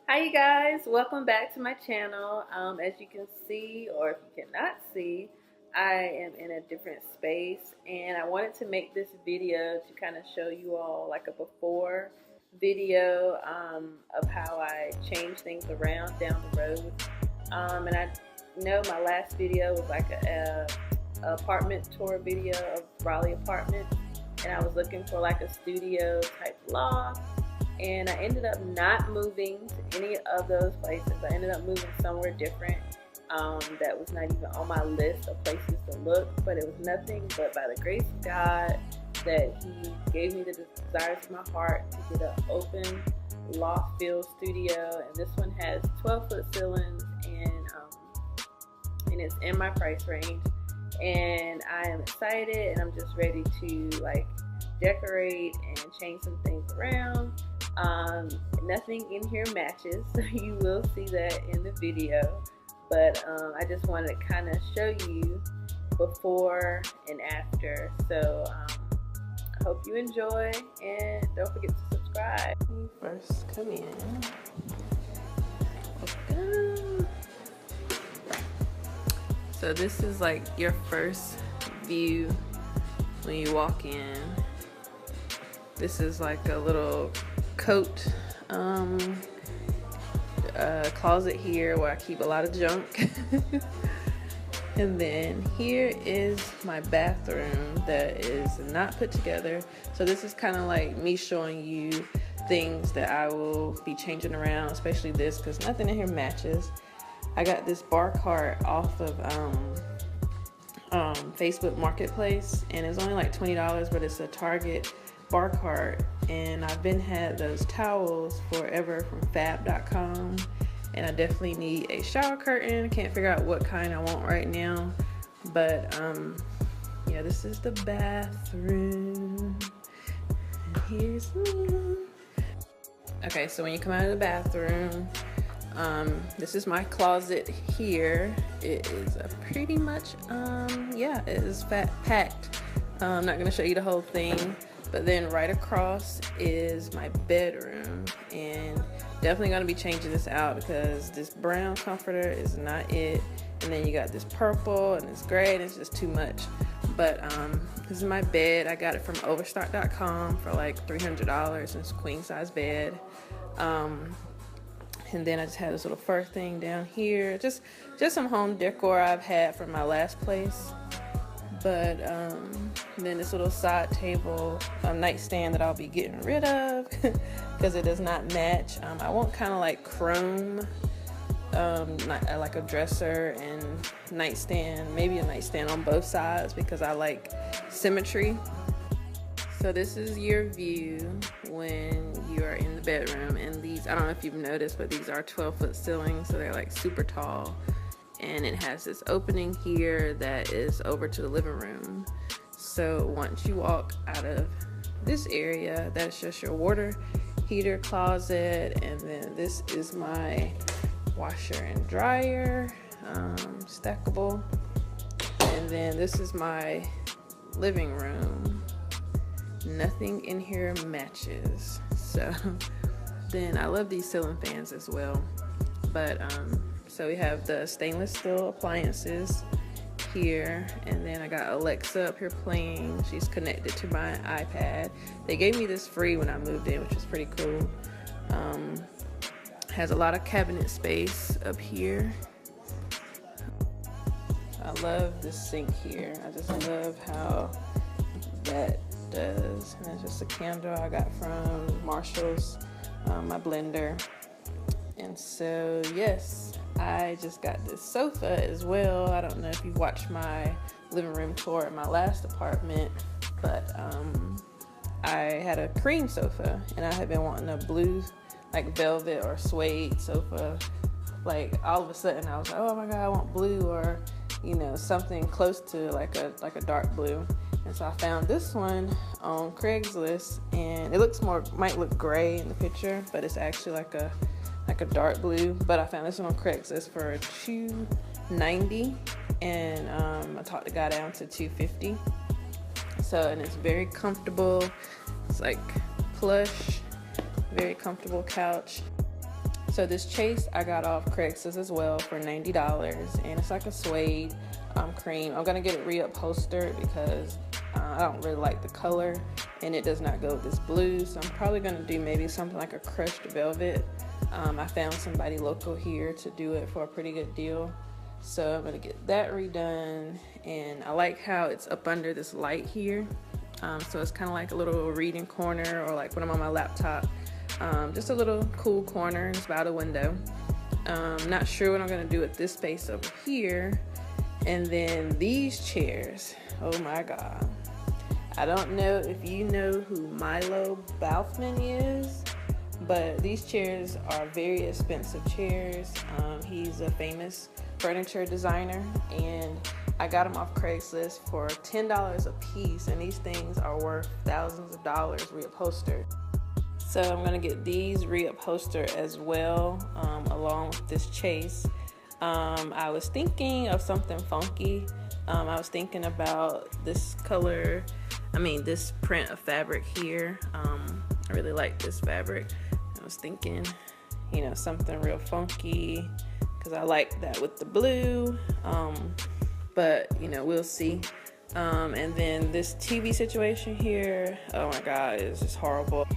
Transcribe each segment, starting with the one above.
Hi you guys, welcome back to my channel. As you can see, or if you cannot see, I am in a different space, and I wanted to make this video to kind of show you all like a before video of how I change things around down the road. And I know my last video was like a apartment tour video of Raleigh apartment, and I was looking for like a studio type loft. And I ended up not moving to any of those places. I ended up moving somewhere different that was not even on my list of places to look, but it was nothing but by the grace of God that He gave me the desires of my heart to get an open loft feel studio. And this one has 12-foot ceilings, and it's in my price range. And I am excited, and I'm just ready to like decorate and change some things around. Nothing in here matches. You will see that in the video, but I just wanted to kind of show you before and after. So I hope you enjoy, and don't forget to subscribe. When you first come in, welcome. So this is like your first view when you walk in. This is like a little coat closet here where I keep a lot of junk. And then here is my bathroom that is not put together. So this is kind of like me showing you things that I will be changing around, especially this because nothing in here matches. I got this bar cart off of Facebook Marketplace, and it's only like $20, but it's a Target bar cart. And I've been had those towels forever from fab.com, and I definitely need a shower curtain. Can't figure out what kind I want right now, but yeah, this is the bathroom, and here's me. Okay, so when you come out of the bathroom, this is my closet here. It is pretty much yeah, it is packed. I'm not gonna show you the whole thing. But then right across is my bedroom, and definitely going to be changing this out because this brown comforter is not it. And then you got this purple and this gray, and it's just too much. But this is my bed. I got it from overstock.com for like $300, and it's a queen size bed. And then I just have this little fur thing down here. Just some home decor I've had from my last place. But then this little side table, nightstand that I'll be getting rid of because it does not match. I want kind of like chrome, like a dresser and nightstand, maybe a nightstand on both sides because I like symmetry. So this is your view when you are in the bedroom, and these, I don't know if you've noticed, but these are 12-foot ceilings, so they're like super tall. And it has this opening here that is over to the living room. So once you walk out of this area, that's just your water heater closet. And then this is my washer and dryer, stackable. And then this is my living room. Nothing in here matches. So then I love these ceiling fans as well. But so we have the stainless steel appliances here, and then I got Alexa up here playing. She's connected to my iPad. They gave me this free when I moved in, which is pretty cool. Has a lot of cabinet space up here. I love this sink here. I just love how that does. And it's just a candle I got from Marshall's, my blender. And so yes, I just got this sofa as well. I don't know if you watched my living room tour at my last apartment, but I had a cream sofa, and I had been wanting a blue, like velvet or suede sofa. Like all of a sudden I was like, oh my god, I want blue, or you know, something close to like a dark blue. And so I found this one on Craigslist, and it might look gray in the picture, but it's actually like a dark blue. But I found this one on Craigslist for $290, and I talked the guy down to $250. So, and it's very comfortable. It's like plush, very comfortable couch. So this chase I got off Craigslist as well for $90, and it's like a suede cream. I'm gonna get it reupholstered because I don't really like the color, and it does not go with this blue. So I'm probably gonna do maybe something like a crushed velvet. I found somebody local here to do it for a pretty good deal. So I'm gonna get that redone, and I like how it's up under this light here. So it's kind of like a little reading corner, or like when I'm on my laptop, just a little cool corner. It's by the window. Not sure what I'm gonna do with this space over here. And then these chairs, oh my God. I don't know if you know who Milo Baughman is, but these chairs are very expensive chairs. He's a famous furniture designer, and I got them off Craigslist for $10 a piece, and these things are worth thousands of dollars reupholstered. So I'm gonna get these reupholstered as well, along with this chase. I was thinking of something funky. I was thinking about this color, this print of fabric here. I really like this fabric. I was thinking, something real funky, because I like that with the blue. But we'll see. And then this TV situation here, oh my God, it's just horrible.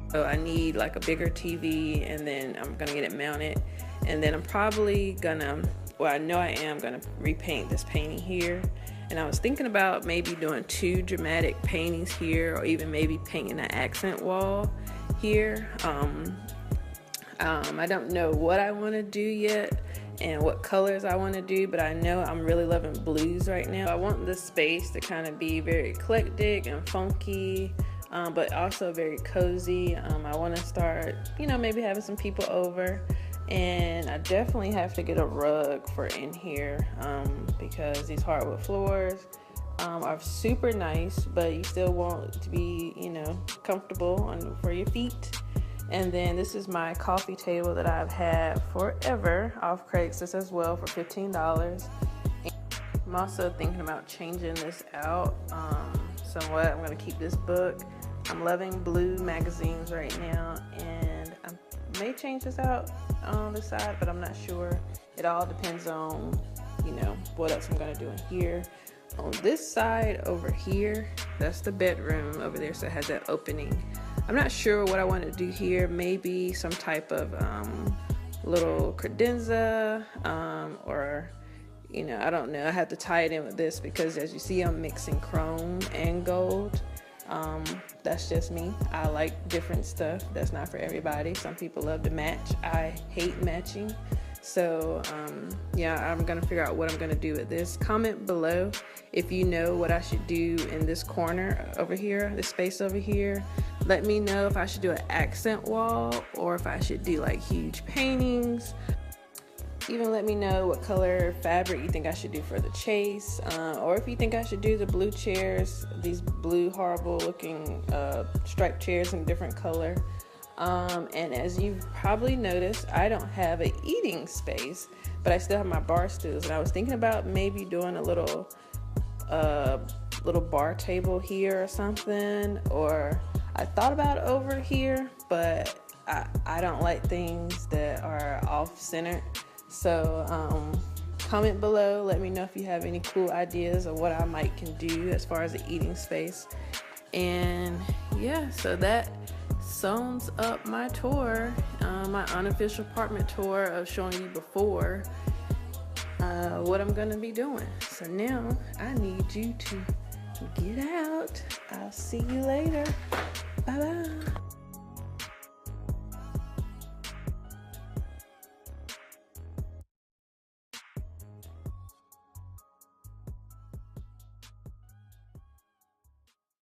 So I need like a bigger TV, and then I'm gonna get it mounted, and then I'm probably gonna, I know I am gonna repaint this painting here. And I was thinking about maybe doing 2 dramatic paintings here, or even maybe painting an accent wall here. I don't know what I want to do yet and what colors I want to do, but I know I'm really loving blues right now. I want this space to kind of be very eclectic and funky, but also very cozy. I want to start, maybe having some people over, and I definitely have to get a rug for in here, because these hardwood floors are super nice, but you still want to be, comfortable for your feet. And then this is my coffee table that I've had forever off Craigslist as well for $15. I'm also thinking about changing this out somewhat. I'm going to keep this book. I'm loving blue magazines right now, and I may change this out on the side, but I'm not sure. It all depends on, what else I'm going to do in here. On this side over here, that's the bedroom over there, so it has that opening. I'm not sure what I want to do here. Maybe some type of little credenza, or I don't know. I have to tie it in with this because, as you see, I'm mixing chrome and gold. That's just me. I like different stuff. That's not for everybody. Some people love to match. I hate matching. So I'm gonna figure out what I'm gonna do with this. Comment below if you know what I should do in this corner over here, this space over here. Let me know if I should do an accent wall, or if I should do like huge paintings. Even let me know what color fabric you think I should do for the chase, or if you think I should do the blue chairs, these blue horrible looking striped chairs in different color. And as you've probably noticed, I don't have an eating space, but I still have my bar stools, and I was thinking about maybe doing a little bar table here or something, or I thought about over here, but I don't like things that are off-centered. So comment below, let me know if you have any cool ideas of what I can do as far as the eating space. And yeah, so that sums up my tour, my unofficial apartment tour of showing you before what I'm gonna be doing. So now I need you to get out. I'll see you later. Bye bye.